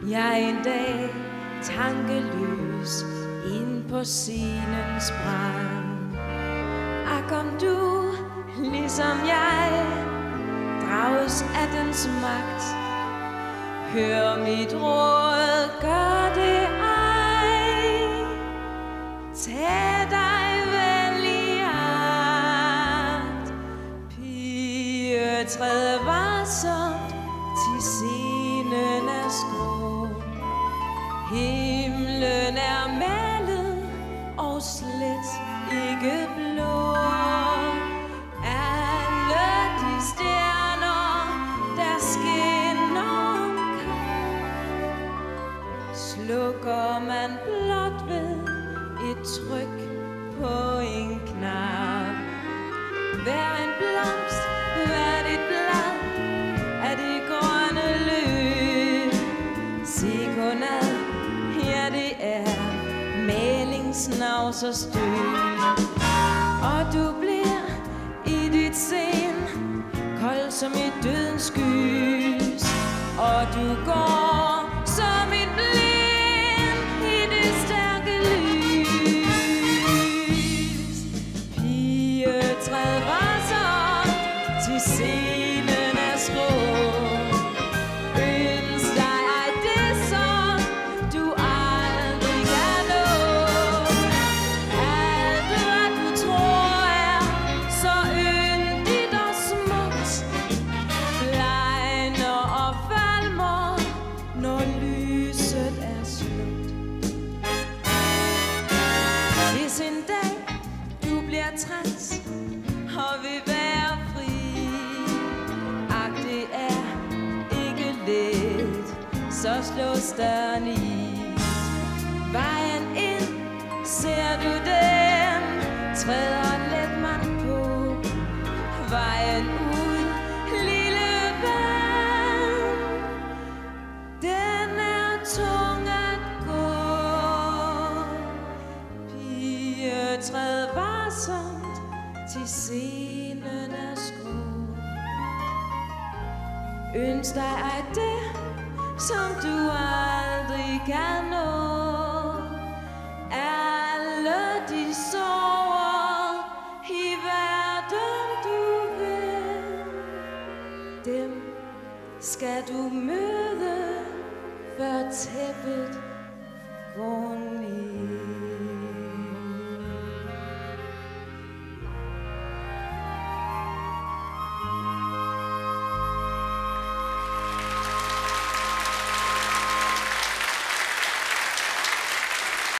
jeg en dag tankeløs ind på scenens brand. Ak, om du, ligesom jeg, drages af dens magt. Hør mit råd, gør det ej. Tag dig vel i agt. Pige, træd varsomt, til scenen er skrå. Himlen er malet og slet ikke blå. Alle de stjerner, der skinner omkring, slukker man blot ved et tryk på en knap. Hver en blomst, hvert et blad af det grønne løb. Se godnad, ja det er malingsnavs og støv. Og du bliver i dit sind kold som et dødens gys. Og du går som en blind i det stærke lys. Pige, træd varsomt, til scenen er skrå. Ønsk dig ej det, som du aldrig kan nå. Alt hvad du tror er så yndigt og smukt, blegner og falmer, når lyset er slukt. Hvis en dag du bliver træt og vil være fri, ak, det er ikke let, så slås døren i. Vejen ind, ser du den, træder let man på. Vejen ud, lille ven, den er tung at gå. Pige, træd varsomt, til scenen er skrå. Ønsk dig ej det, som du aldrig kan nå. Alle de sorger i verden du vil, dem skal du møde, før tæppet går ned.